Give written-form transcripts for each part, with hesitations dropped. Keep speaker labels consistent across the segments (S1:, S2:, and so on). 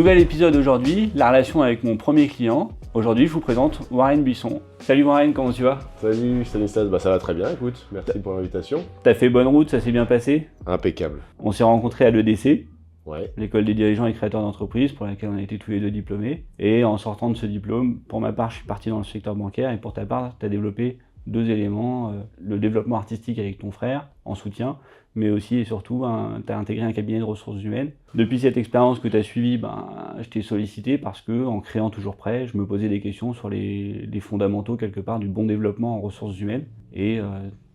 S1: Nouvel épisode aujourd'hui, la relation avec mon premier client. Aujourd'hui, je vous présente Warren Buisson. Salut Warren, comment tu vas?
S2: Salut Stanislas, ça va très bien, écoute, merci pour l'invitation.
S1: T'as fait bonne route, ça s'est bien passé?
S2: Impeccable.
S1: On s'est rencontrés à l'EDC,
S2: Ouais.
S1: l'école des dirigeants et créateurs d'entreprise, pour laquelle on a été tous les deux diplômés. Et en sortant de ce diplôme, pour ma part, je suis parti dans le secteur bancaire et pour ta part, tu as développé deux éléments, le développement artistique avec ton frère en soutien, mais aussi et surtout, tu as intégré un cabinet de ressources humaines. Depuis cette expérience que tu as suivie, je t'ai sollicité parce que, en créant Toujours Prêt, je me posais des questions sur les fondamentaux quelque part du bon développement en ressources humaines. Et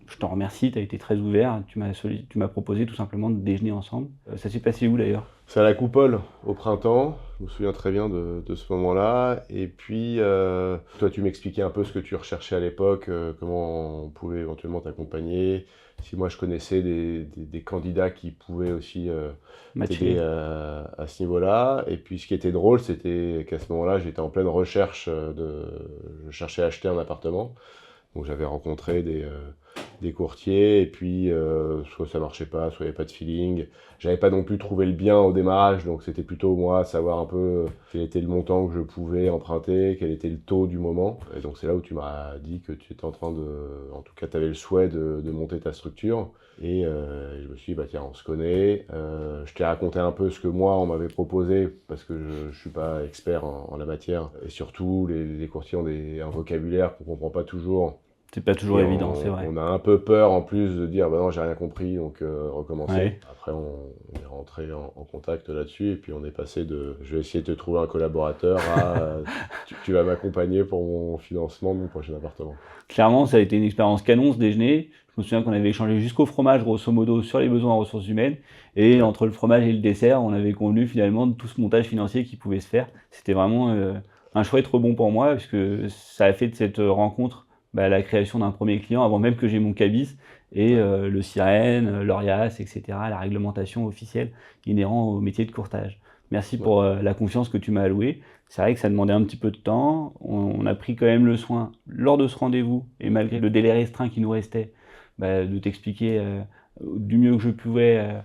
S1: je t'en remercie, tu as été très ouvert, tu m'as proposé tout simplement de déjeuner ensemble. Ça s'est passé où d'ailleurs?
S2: C'est à la Coupole, au printemps, je me souviens très bien de ce moment-là. Et puis, toi tu m'expliquais un peu ce que tu recherchais à l'époque, comment on pouvait éventuellement t'accompagner, si moi je connaissais des candidats qui pouvaient aussi t'aider à ce niveau-là. Et puis ce qui était drôle, c'était qu'à ce moment-là, j'étais en pleine recherche, je cherchais à acheter un appartement. Donc j'avais rencontré des courtiers et puis soit ça marchait pas, soit il n'y avait pas de feeling. J'avais pas non plus trouvé le bien au démarrage, donc c'était plutôt moi savoir un peu quel était le montant que je pouvais emprunter, quel était le taux du moment. Et donc c'est là où tu m'as dit que tu étais en train en tout cas tu avais le souhait de monter ta structure. Et je me suis dit, tiens, on se connaît. Je t'ai raconté un peu ce que moi, on m'avait proposé, parce que je ne suis pas expert en la matière. Et surtout, les courtiers ont un vocabulaire qu'on ne comprend pas toujours.
S1: C'est pas toujours évident, c'est vrai.
S2: On a un peu peur en plus de dire, non, j'ai rien compris, donc recommencer. Ouais. Après, on est rentré en contact là-dessus, et puis on est passé de, je vais essayer de te trouver un collaborateur, à tu vas m'accompagner pour mon financement de mon prochain appartement.
S1: Clairement, ça a été une expérience canon ce déjeuner. Je me souviens qu'on avait échangé jusqu'au fromage, grosso modo, sur les besoins en ressources humaines. Et entre le fromage et le dessert, on avait convenu finalement de tout ce montage financier qui pouvait se faire. C'était vraiment un chouette rebond pour moi, puisque ça a fait de cette rencontre la création d'un premier client, avant même que j'ai mon cabis, et le Sirène, l'Orias, etc., la réglementation officielle inhérente au métier de courtage. Merci pour la confiance que tu m'as allouée. C'est vrai que ça demandait un petit peu de temps. On a pris quand même le soin, lors de ce rendez-vous, et malgré le délai restreint qui nous restait, de t'expliquer du mieux que je pouvais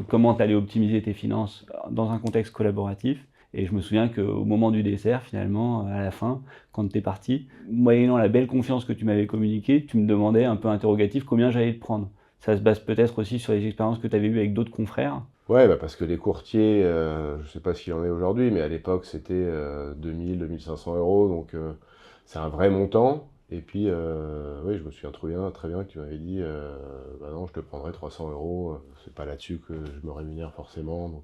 S1: comment tu allais optimiser tes finances dans un contexte collaboratif. Et je me souviens qu'au moment du dessert, finalement, à la fin, quand tu es parti, moyennant la belle confiance que tu m'avais communiquée, tu me demandais un peu interrogatif combien j'allais te prendre. Ça se base peut-être aussi sur les expériences que tu avais eues avec d'autres confrères.
S2: Ouais, parce que les courtiers, je ne sais pas s'il en est aujourd'hui, mais à l'époque, c'était 2000, 2500 euros, donc c'est un vrai montant. Et puis, oui, je me souviens très bien que tu m'avais dit, non, je te prendrai 300 euros, c'est pas là-dessus que je me rémunère forcément, donc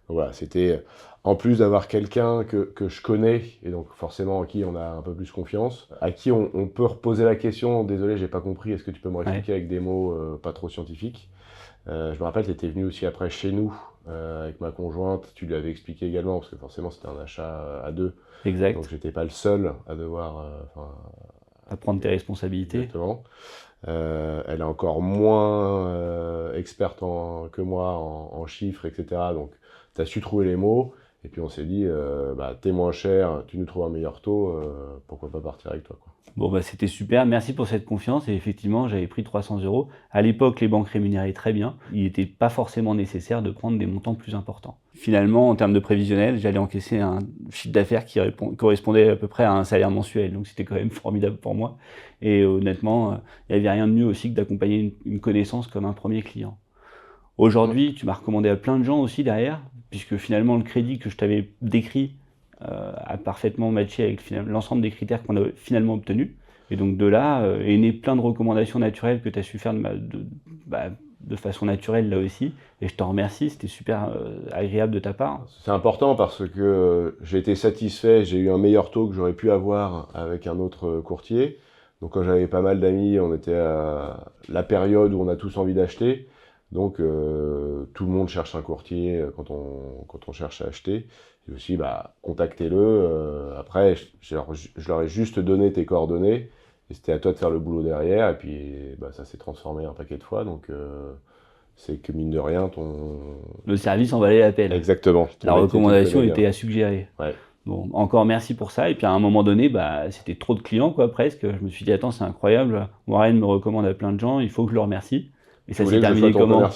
S2: voilà, c'était en plus d'avoir quelqu'un que je connais, et donc forcément en qui on a un peu plus confiance, à qui on peut reposer la question, désolé, j'ai pas compris, est-ce que tu peux me réexpliquer avec des mots pas trop scientifiques? Je me rappelle, tu étais venu aussi après chez nous avec ma conjointe, tu lui avais expliqué également, parce que forcément c'était un achat à deux.
S1: Exact.
S2: Donc j'étais pas le seul à devoir...
S1: à prendre tes responsabilités.
S2: Exactement. Elle est encore moins experte que moi en chiffres, etc. Donc tu as su trouver les mots, et puis on s'est dit, t'es moins cher, tu nous trouves un meilleur taux, pourquoi pas partir avec toi, quoi.
S1: Bon, c'était super, merci pour cette confiance. Et effectivement, j'avais pris 300 euros. À l'époque, les banques rémunéraient très bien. Il n'était pas forcément nécessaire de prendre des montants plus importants. Finalement, en termes de prévisionnel, j'allais encaisser un chiffre d'affaires qui correspondait à peu près à un salaire mensuel. Donc c'était quand même formidable pour moi. Et honnêtement, il n'y avait rien de mieux aussi que d'accompagner une connaissance comme un premier client. Aujourd'hui, tu m'as recommandé à plein de gens aussi derrière, puisque finalement, le crédit que je t'avais décrit a parfaitement matché avec l'ensemble des critères qu'on a finalement obtenus. Et donc de là est né plein de recommandations naturelles que tu as su faire de façon naturelle là aussi. Et je t'en remercie, c'était super agréable de ta part.
S2: C'est important parce que j'ai été satisfait, j'ai eu un meilleur taux que j'aurais pu avoir avec un autre courtier. Donc quand j'avais pas mal d'amis, on était à la période où on a tous envie d'acheter. Donc tout le monde cherche un courtier quand on cherche à acheter. Et aussi, contactez-le. Après, je leur ai juste donné tes coordonnées. Et c'était à toi de faire le boulot derrière. Et puis, ça s'est transformé un paquet de fois. Donc, c'est que mine de rien,
S1: le service en valait la peine.
S2: Exactement.
S1: La recommandation était à suggérer.
S2: Ouais.
S1: Bon, encore merci pour ça. Et puis à un moment donné, c'était trop de clients, quoi, presque. Je me suis dit, attends, c'est incroyable. Warren me recommande à plein de gens. Il faut que je le remercie. Et ça s'est terminé comment?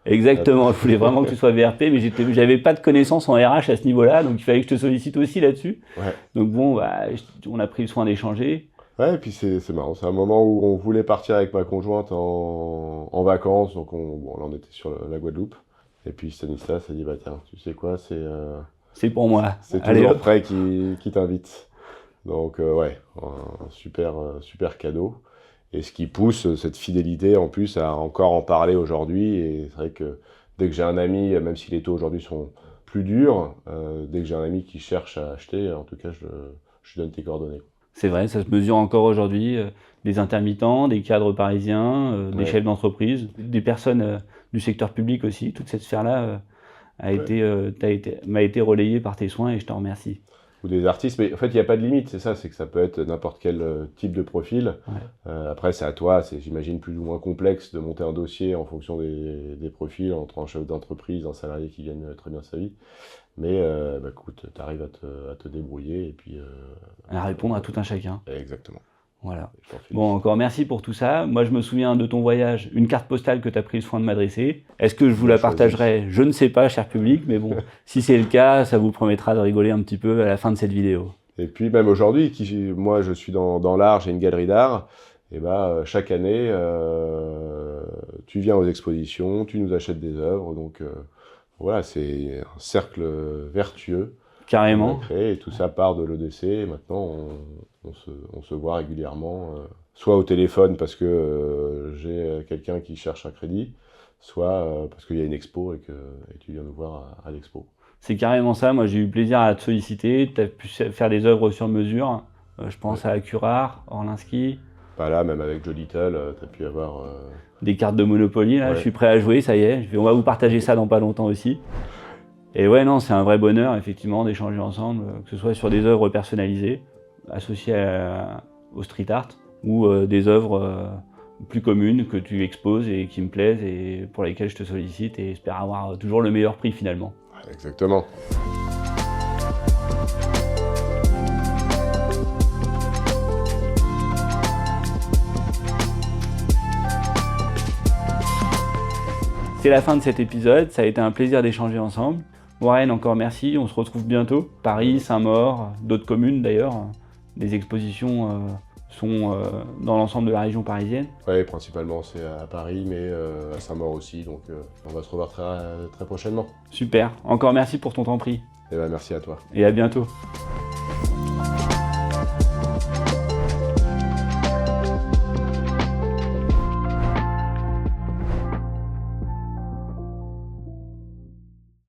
S1: Exactement, je voulais vraiment que tu sois VRP, mais j'avais pas de connaissances en RH à ce niveau-là, donc il fallait que je te sollicite aussi là-dessus.
S2: Ouais.
S1: Donc bon, bah, on a pris le soin d'échanger.
S2: Ouais, et puis c'est marrant. C'est un moment où on voulait partir avec ma conjointe en vacances, donc bon, là on était sur la Guadeloupe. Et puis Stanislas a dit, bah tiens, tu sais quoi,
S1: C'est pour moi.
S2: c'est
S1: Allez
S2: toujours
S1: hop.
S2: prêt qui t'invite. Donc ouais, un super cadeau. Et ce qui pousse cette fidélité en plus à encore en parler aujourd'hui. Et c'est vrai que dès que j'ai un ami, même si les taux aujourd'hui sont plus durs, dès que j'ai un ami qui cherche à acheter, en tout cas, je lui donne tes coordonnées.
S1: C'est vrai, ça se mesure encore aujourd'hui. Des intermittents, des cadres parisiens, des
S2: Ouais.
S1: chefs d'entreprise, des personnes du secteur public aussi. Toute cette sphère-là m'a été relayée par tes soins et je t'en remercie.
S2: Ou des artistes, mais en fait, il n'y a pas de limite, c'est ça, c'est que ça peut être n'importe quel type de profil.
S1: Ouais.
S2: Après, c'est à toi, c'est, j'imagine, plus ou moins complexe de monter un dossier en fonction des profils, entre un chef d'entreprise, un salarié qui gagne très bien sa vie. Mais bah, écoute, tu arrives à te débrouiller et puis.
S1: À répondre à tout un chacun.
S2: Exactement.
S1: Voilà.
S2: Je t'en félicite.
S1: Bon, encore merci pour tout ça. Moi, je me souviens de ton voyage, une carte postale que tu as pris le soin de m'adresser. Est-ce que je vous la
S2: Bien choisi.
S1: partagerai? Je ne sais pas, cher public, mais bon, si c'est le cas, ça vous permettra de rigoler un petit peu à la fin de cette vidéo.
S2: Et puis même aujourd'hui, moi je suis dans l'art, j'ai une galerie d'art, et bah chaque année, tu viens aux expositions, tu nous achètes des œuvres, donc voilà, c'est un cercle vertueux qu'on a
S1: Carrément.
S2: créé, et tout ça part de l'EDC, et maintenant on se voit régulièrement, soit au téléphone parce que j'ai quelqu'un qui cherche un crédit, soit parce qu'il y a une expo et tu viens nous voir à l'expo.
S1: C'est carrément ça. Moi, j'ai eu plaisir à te solliciter. Tu as pu faire des œuvres sur mesure. Je pense à Curare, Orlinski,
S2: Pas là, même avec Joe Little, tu as pu avoir...
S1: des cartes de Monopoly. Là,
S2: Ouais.
S1: je suis prêt à jouer, ça y est. On va vous partager ça dans pas longtemps aussi. Et ouais, non, c'est un vrai bonheur, effectivement, d'échanger ensemble, que ce soit sur des œuvres personnalisées, associées au street art, ou des œuvres plus communes que tu exposes et qui me plaisent et pour lesquelles je te sollicite et espère avoir toujours le meilleur prix finalement.
S2: Exactement.
S1: C'est la fin de cet épisode, ça a été un plaisir d'échanger ensemble. Warren, encore merci, on se retrouve bientôt. Paris, Saint-Maur, d'autres communes d'ailleurs. Les expositions sont dans l'ensemble de la région parisienne.
S2: Oui, principalement c'est à Paris, mais à Saint-Maur aussi, donc on va se revoir très prochainement.
S1: Super, encore merci pour ton temps pris
S2: Et ben merci à toi.
S1: et à bientôt.